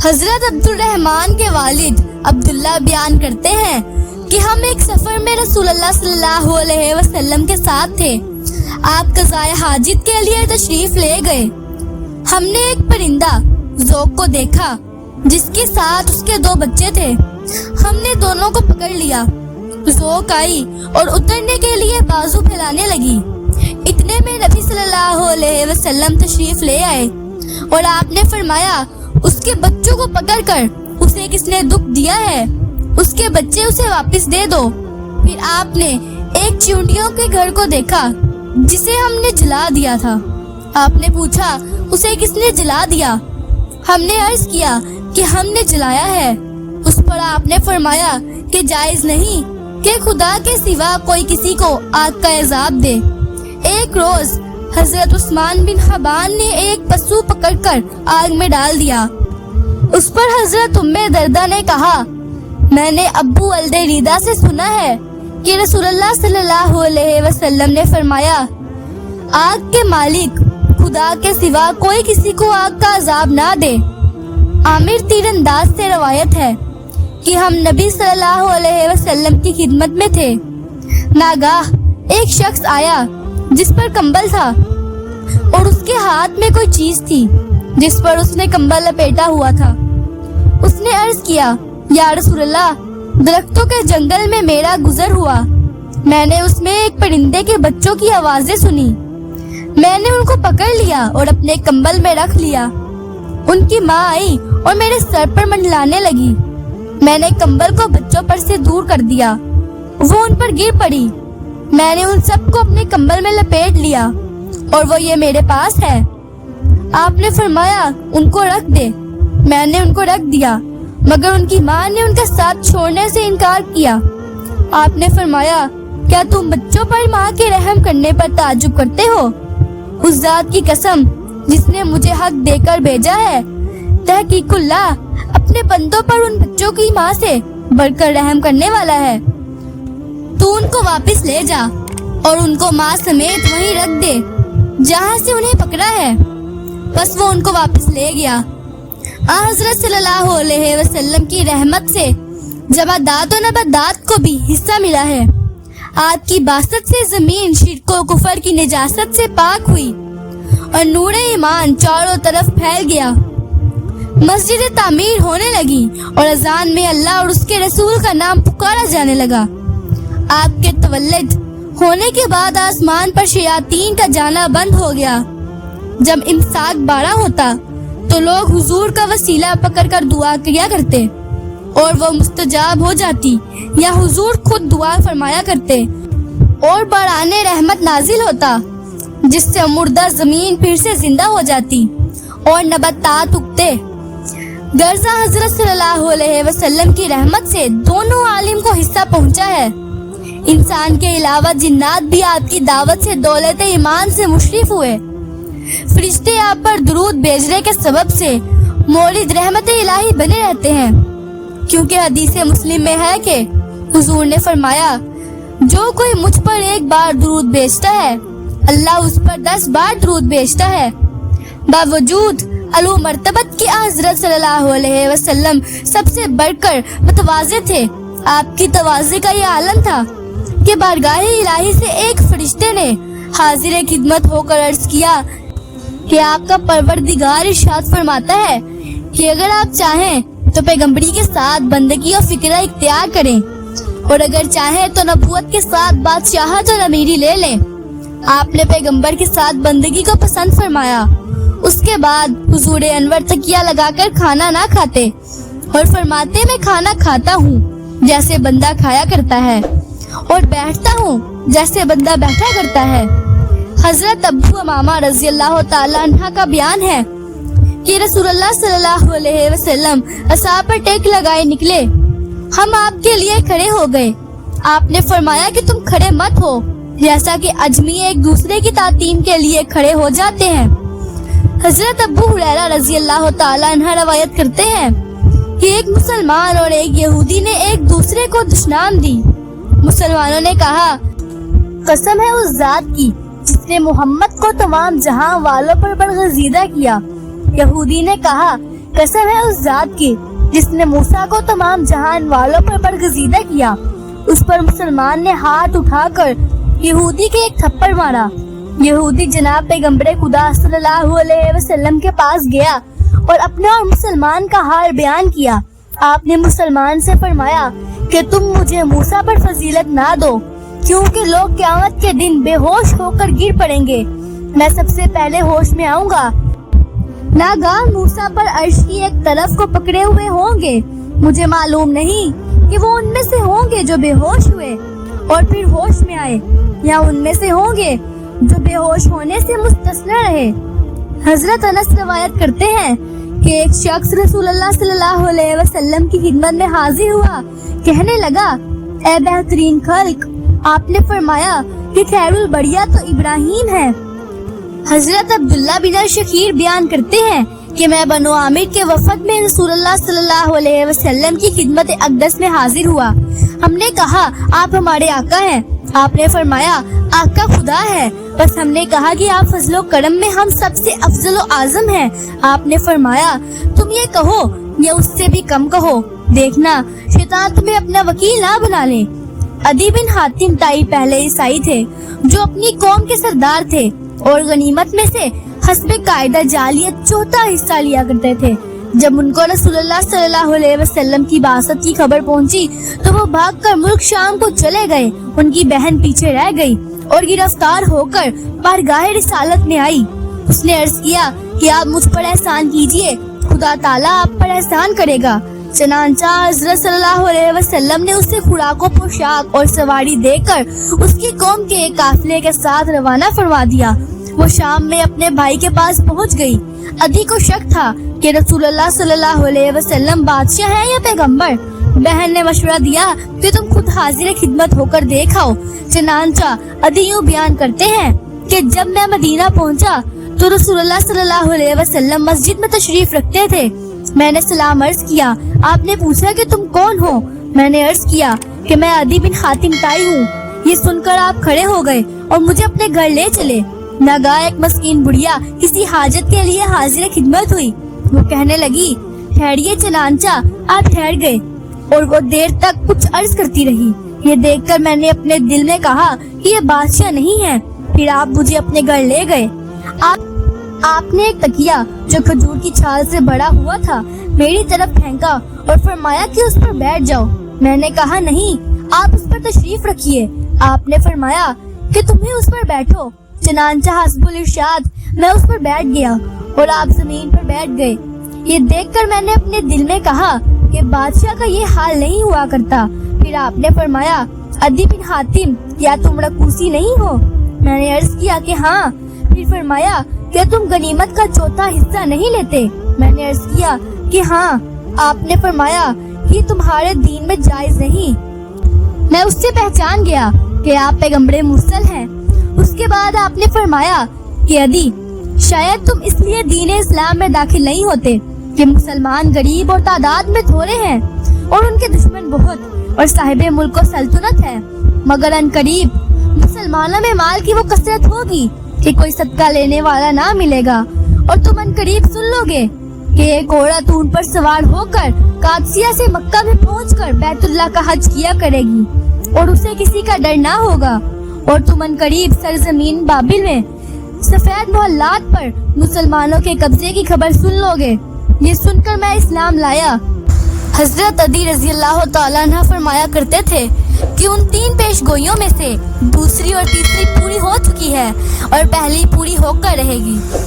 حضرت عبدالرحمن کے والد عبداللہ بیان کرتے ہیں کہ ہم ایک سفر میں رسول اللہ صلی اللہ علیہ وسلم کے ساتھ تھے۔ آپ قضائے حاجت کے لیے تشریف لے گئے۔ ہم نے ایک پرندہ ذوق کو دیکھا جس کے ساتھ اس کے 2 بچے تھے۔ ہم نے دونوں کو پکڑ لیا۔ ذوق آئی اور اترنے کے لیے بازو پھیلانے لگی۔ اتنے میں نبی صلی اللہ علیہ وسلم تشریف لے آئے اور آپ نے فرمایا، اس کے بچوں کو پکڑ کر اسے کس نے دکھ دیا ہے، اس کے بچے اسے واپس دے دو۔ پھر آپ نے ایک چیونٹیوں کے گھر کو دیکھا جسے ہم نے جلا دیا تھا۔ آپ نے پوچھا، اسے کس نے جلا دیا؟ ہم نے عرض کیا کہ ہم نے جلایا ہے۔ اس پر آپ نے فرمایا کہ جائز نہیں کہ خدا کے سوا کوئی کسی کو آگ کا عذاب دے۔ ایک روز حضرت عثمان بن حبان نے ایک پسو پکڑ کر آگ میں ڈال دیا۔ اس پر حضرت ام دردہ نے کہا، میں نے ابو الدریدہ سے سنا ہے کہ رسول اللہ صلی اللہ علیہ وسلم نے فرمایا، آگ کے مالک خدا کے سوا کوئی کسی کو آگ کا عذاب نہ دے۔ عامر تیر انداز سے روایت ہے کہ ہم نبی صلی اللہ علیہ وسلم کی خدمت میں تھے۔ ناگاہ ایک شخص آیا جس پر کمبل تھا اور اس کے ہاتھ میں کوئی چیز تھی جس پر اس نے کمبل لپیٹا ہوا تھا۔ اس نے عرض کیا، یا رسول اللہ، درختوں کے جنگل میں میرا گزر ہوا، میں نے اس میں ایک پرندے کے بچوں کی آوازیں سنی، میں نے ان کو پکڑ لیا اور اپنے کمبل میں رکھ لیا۔ ان کی ماں آئی اور میرے سر پر منڈلانے لگی، میں نے کمبل کو بچوں پر سے دور کر دیا، وہ ان پر گر پڑی، میں نے ان سب کو اپنے کمبل میں لپیٹ لیا اور وہ یہ میرے پاس ہے۔ آپ نے فرمایا، ان کو رکھ دے۔ میں نے ان کو رکھ دیا، مگر ان کی ماں نے ان کا ساتھ چھوڑنے سے انکار کیا۔ آپ نے فرمایا، کیا تم بچوں پر ماں کے رحم کرنے پر تعجب کرتے ہو؟ اس ذات کی قسم جس نے مجھے حق دے کر بھیجا ہے، تحقیق اللہ اپنے بندوں پر ان بچوں کی ماں سے بڑھ کر رحم کرنے والا ہے۔ تو ان کو واپس لے جا اور ان کو ماں سمیت وہیں رکھ دے جہاں سے انہیں پکڑا ہے۔ بس وہ ان کو واپس لے گیا۔ حضرت صلی اللہ علیہ وسلم کی رحمت سے جمادات و نباتات کو بھی حصہ ملا ہے۔ آپ کی باسط سے زمین شرک و کفر کی نجاست سے پاک ہوئی اور نور ایمان چاروں طرف پھیل گیا۔ مسجد تعمیر ہونے لگی اور اذان میں اللہ اور اس کے رسول کا نام پکارا جانے لگا۔ آپ کے تولد ہونے کے بعد آسمان پر شیاطین کا جانا بند ہو گیا۔ جب امساک 12 ہوتا تو لوگ حضور کا وسیلہ پکڑ کر دعا کیا کرتے اور وہ مستجاب ہو جاتی، یا حضور خود دعا فرمایا کرتے اور باران رحمت نازل ہوتا جس سے مردہ زمین پھر سے زندہ ہو جاتی اور نباتات اگتے۔ غرضہ حضرت صلی اللہ علیہ وسلم کی رحمت سے دونوں عالم کو حصہ پہنچا ہے۔ انسان کے علاوہ جنات بھی آپ کی دعوت سے دولت ایمان سے مشرف ہوئے۔ فرشتے آپ پر درود بھیجنے کے سبب سے مورد رحمت الہی بنے رہتے ہیں، کیونکہ حدیث مسلم میں ہے کہ حضور نے فرمایا، جو کوئی مجھ پر ایک بار درود بھیجتا ہے اللہ اس پر 10 بار درود بھیجتا ہے۔ باوجود علو مرتبت کے حضرت صلی اللہ علیہ وسلم سب سے بڑھ کر متواضع تھے۔ آپ کی تواضع کا یہ عالم تھا کہ بارگاہ الہی سے ایک فرشتے نے حاضر خدمت ہو کر عرض کیا کہ آپ کا پروردگار ارشاد فرماتا ہے کہ اگر آپ چاہیں تو پیغمبری کے ساتھ بندگی اور فکرہ اختیار کریں، اور اگر چاہیں تو نبوت کے ساتھ بادشاہت اور امیری لے لیں۔ آپ نے پیغمبر کے ساتھ بندگی کو پسند فرمایا۔ اس کے بعد حضور انور تکیہ لگا کر کھانا نہ کھاتے اور فرماتے، میں کھانا کھاتا ہوں جیسے بندہ کھایا کرتا ہے اور بیٹھتا ہوں جیسے بندہ بیٹھا کرتا ہے۔ حضرت ابو امامہ رضی اللہ تعالیٰ عنہ کا بیان ہے کہ رسول اللہ صلی اللہ علیہ وسلم اصحاب پر ٹیک لگائے نکلے، ہم آپ کے لیے کھڑے ہو گئے۔ آپ نے فرمایا کہ تم کھڑے مت ہو، جیسا کہ اجمی ایک دوسرے کی تعظیم کے لیے کھڑے ہو جاتے ہیں۔ حضرت ابو ہریرہ رضی اللہ تعالیٰ عنہ روایت کرتے ہیں کہ ایک مسلمان اور ایک یہودی نے ایک دوسرے کو دشنام دی۔ مسلمانوں نے کہا، قسم ہے اس ذات کی جس نے محمد کو تمام جہاں والوں پر برگزیدہ کیا۔ یہودی نے کہا قسم ہے اس ذات کی جس نے موسیٰ کو تمام جہان والوں پر برگزیدہ کیا۔ اس پر مسلمان نے ہاتھ اٹھا کر یہودی کے ایک تھپڑ مارا۔ یہودی جناب پیغمبر خدا صلی اللہ علیہ وسلم کے پاس گیا اور اپنا اور مسلمان کا حال بیان کیا۔ آپ نے مسلمان سے فرمایا کہ تم مجھے موسیٰ پر فضیلت نہ دو، کیونکہ لوگ قیامت کے دن بے ہوش ہو کر گر پڑیں گے، میں سب سے پہلے ہوش میں آؤں گا۔ ناگاہ موسیٰ پر عرش کی ایک طرف کو پکڑے ہوئے ہوں گے، مجھے معلوم نہیں کہ وہ ان میں سے ہوں گے جو بے ہوش ہوئے اور پھر ہوش میں آئے، یا ان میں سے ہوں گے جو بے ہوش ہونے سے مستثنی رہے۔ حضرت انس روایت کرتے ہیں کہ ایک شخص رسول اللہ صلی اللہ علیہ وسلم کی خدمت میں حاضر ہوا، کہنے لگا، اے بہترین خلق، آپ نے فرمایا کہ خیر البریہ تو ابراہیم ہے۔ حضرت عبداللہ بن شخیر بیان کرتے ہیں کہ میں بنو عامر کے وفد میں رسول اللہ صلی اللہ علیہ وسلم کی خدمت اقدس میں حاضر ہوا۔ ہم نے کہا، آپ ہمارے آقا ہیں۔ آپ نے فرمایا، آقا خدا ہے۔ بس ہم نے کہا کہ آپ فضل و کرم میں ہم سب سے افضل و اعظم ہیں۔ آپ نے فرمایا، تم یہ کہو یا اس سے بھی کم کہو، دیکھنا شیطان تمہیں اپنا وکیل نہ بنا لے۔ عدی بن حاتم طائی پہلے عیسائی تھے جو اپنی قوم کے سردار تھے اور غنیمت میں سے حسب قاعدہ جالیت چوتھا حصہ لیا کرتے تھے۔ جب ان کو رسول اللہ صلی اللہ علیہ وسلم کی بعثت کی خبر پہنچی تو وہ بھاگ کر ملک شام کو چلے گئے۔ ان کی بہن پیچھے رہ گئی اور گرفتار ہو کر بارگاہ رسالت میں آئی۔ اس نے عرض کیا کہ آپ مجھ پر احسان کیجئے، خدا تعالیٰ آپ پر احسان کرے گا۔ چنانچہ حضرت صلی اللہ علیہ وسلم نے اسے خوراک و پوشاک اور سواری دے کر اس کی قوم کے ایک قافلے کے ساتھ روانہ فرما دیا۔ وہ شام میں اپنے بھائی کے پاس پہنچ گئی۔ عدی کو شک تھا کہ رسول اللہ صلی اللہ علیہ وسلم بادشاہ ہیں یا پیغمبر۔ بہن نے مشورہ دیا کہ تم خود حاضر خدمت ہو کر دیکھ آؤ۔ چنانچہ عدی یوں بیان کرتے ہیں کہ جب میں مدینہ پہنچا تو رسول اللہ صلی اللہ علیہ وسلم مسجد میں تشریف رکھتے تھے۔ میں نے سلام عرض کیا۔ آپ نے پوچھا کہ تم کون ہو؟ میں نے عرض کیا کہ میں عدی بن حاتم طائی ہوں۔ یہ سن کر آپ کھڑے ہو گئے اور مجھے اپنے گھر لے چلے۔ ناگاہ ایک مسکین بڑھیا کسی حاجت کے لیے حاضر خدمت ہوئی۔ وہ کہنے لگی، ٹھہریے۔ چنانچہ آپ ٹھہر گئے اور وہ دیر تک کچھ عرض کرتی رہی۔ یہ دیکھ کر میں نے اپنے دل میں کہا کہ یہ بادشاہ نہیں ہے۔ پھر آپ مجھے اپنے گھر لے گئے۔ آپ نے ایک تکیہ جو کھجور کی چھال سے بڑا ہوا تھا میری طرف پھینکا اور فرمایا کہ اس پر بیٹھ جاؤ۔ میں نے کہا، نہیں، آپ اس پر تشریف رکھیے۔ آپ نے فرمایا کہ تمہیں اس پر بیٹھو۔ چنانچہ حسب الارشاد میں اس پر بیٹھ گیا اور آپ زمین پر بیٹھ گئے۔ یہ دیکھ کر میں نے اپنے دل میں کہا کہ بادشاہ کا یہ حال نہیں ہوا کرتا۔ پھر آپ نے فرمایا، عدی بن حاتم، کیا تم رکوسی نہیں ہو؟ میں نے عرض کیا کہ ہاں۔ پھر فرمایا، کیا تم غنیمت کا چوتھا حصہ نہیں لیتے؟ میں نے عرض کیا کہ ہاں۔ آپ نے فرمایا کہ تمہارے دین میں جائز نہیں۔ میں اس سے پہچان گیا کہ آپ پیغمبر مرسل ہیں۔ اس کے بعد آپ نے فرمایا کہ عدی، شاید تم اس لیے دین اسلام میں داخل نہیں ہوتے کہ مسلمان غریب اور تعداد میں تھوڑے ہیں اور ان کے دشمن بہت اور صاحب ملک و سلطنت ہے، مگر ان قریب مسلمانوں میں مال کی وہ کثرت ہوگی کہ کوئی صدقہ لینے والا نہ ملے گا، اور تم ان قریب سن لو گے کہ ایک عورت اونٹ پر سوار ہو کر قادسیہ سے مکہ میں پہنچ کر بیت اللہ کا حج کیا کرے گی اور اسے کسی کا ڈر نہ ہوگا، اور تم ان قریب سرزمین بابل میں سفید محلات پر مسلمانوں کے قبضے کی خبر سن لو گے۔ یہ سن کر میں اسلام لایا۔ حضرت عدی رضی اللہ تعالیٰ عنہ فرمایا کرتے تھے کہ ان 3 پیش گوئیوں میں سے دوسری اور تیسری پوری ہو چکی ہے اور پہلی پوری ہو کر رہے گی۔